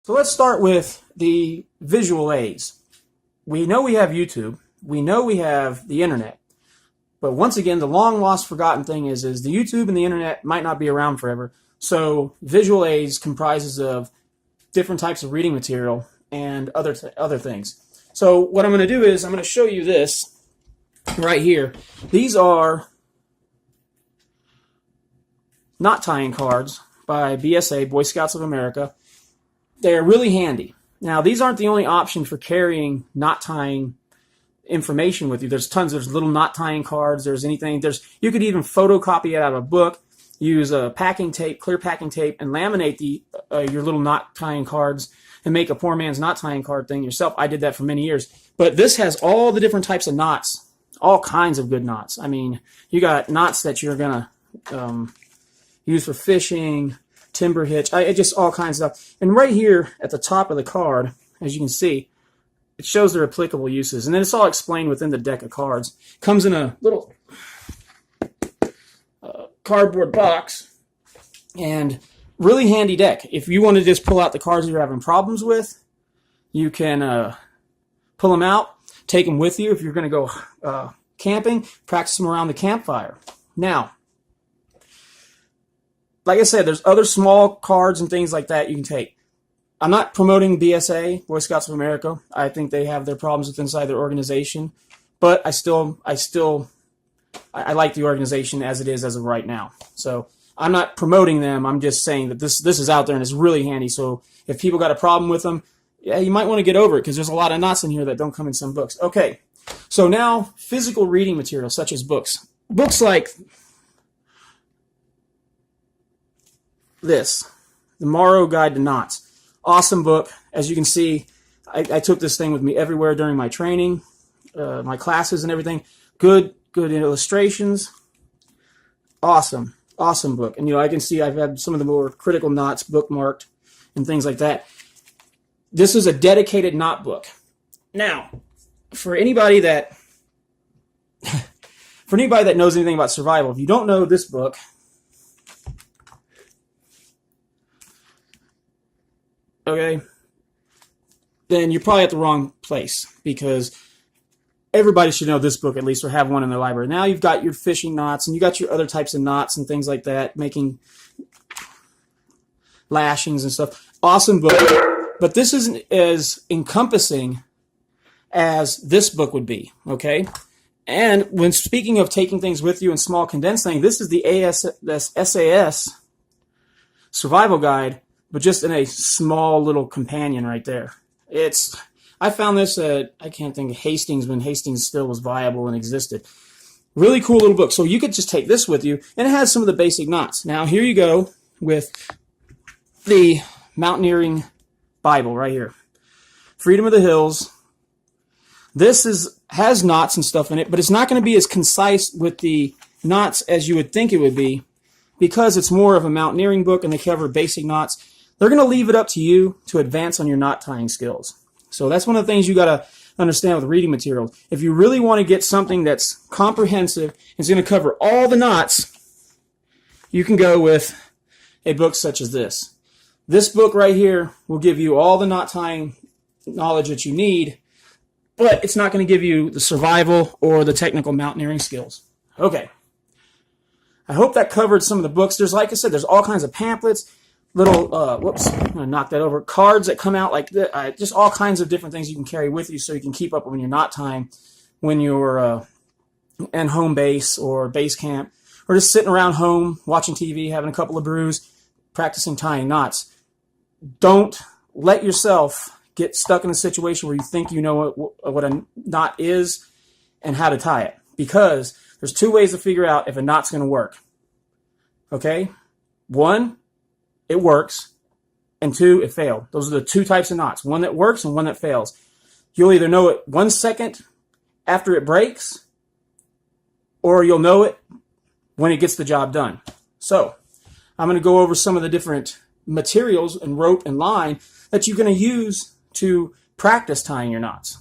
So let's start with the visual aids. We know we have YouTube. We know we have the internet. But once again, the long lost forgotten thing is the YouTube and the internet might not be around forever. So visual aids comprises of different types of reading material and other things. So what I'm going to do is I'm going to show you this right here. These are knot tying cards by BSA, Boy Scouts of America. They're really handy. Now, these aren't the only option for carrying knot tying information with you. There's tons. There's little knot tying cards. There's anything. You could even photocopy it out of a book, use a packing tape, clear packing tape, and laminate your little knot tying cards and make a poor man's knot tying card thing yourself. I did that for many years. But this has all the different types of knots, all kinds of good knots. I mean, you got knots that you're gonna use for fishing, timber hitch, just all kinds of stuff. And right here at the top of the card, as you can see, it shows their applicable uses. And then it's all explained within the deck of cards. Comes in a little cardboard box, and really handy deck. If you want to just pull out the cards you're having problems with, you can pull them out, take them with you if you're going to go camping, practice them around the campfire. Now, like I said, there's other small cards and things like that you can take. I'm not promoting BSA, Boy Scouts of America. I think they have their problems with inside their organization, but I like the organization as it is as of right now. So I'm not promoting them. I'm just saying that this is out there and it's really handy. So if people got a problem with them, yeah, you might want to get over it because there's a lot of knots in here that don't come in some books. Okay, so now physical reading material such as books. Books like this, The Morrow Guide to Knots. Awesome book. As you can see, I took this thing with me everywhere during my training, my classes and everything. Good illustrations. Awesome book. And I can see I've had some of the more critical knots bookmarked and things like that. This is a dedicated knot book. Now, for anybody that knows anything about survival, if you don't know this book, okay, then you're probably at the wrong place, because everybody should know this book at least, or have one in their library. Now you've got your fishing knots, and you got your other types of knots and things like that, making lashings and stuff. Awesome book, but this isn't as encompassing as this book would be, okay? And when speaking of taking things with you in small condensed thing, this is the SAS Survival Guide, but just in a small little companion right there. I found this at, I can't think of Hastings, when Hastings still was viable and existed. Really cool little book. So you could just take this with you, and it has some of the basic knots. Now here you go with the Mountaineering Bible right here. Freedom of the Hills. This has knots and stuff in it, but it's not going to be as concise with the knots as you would think it would be, because it's more of a mountaineering book and they cover basic knots. They're going to leave it up to you to advance on your knot tying skills. So that's one of the things you got to understand with reading materials. If you really want to get something that's comprehensive and is going to cover all the knots, you can go with a book such as this. This book right here will give you all the knot tying knowledge that you need, but it's not going to give you the survival or the technical mountaineering skills. Okay. I hope that covered some of the books. There's, like I said, there's all kinds of pamphlets, little, whoops, I'm going to knock that over, cards that come out like this, just all kinds of different things you can carry with you so you can keep up when you're knot tying, when you're in home base or base camp, or just sitting around home watching TV, having a couple of brews, practicing tying knots. Don't let yourself get stuck in a situation where you think you know what a knot is and how to tie it, because there's two ways to figure out if a knot's going to work. Okay? One, it works, and two, it failed. Those are the two types of knots, one that works and one that fails. You'll either know it 1 second after it breaks, or you'll know it when it gets the job done. So, I'm going to go over some of the different materials and rope and line that you're going to use to practice tying your knots.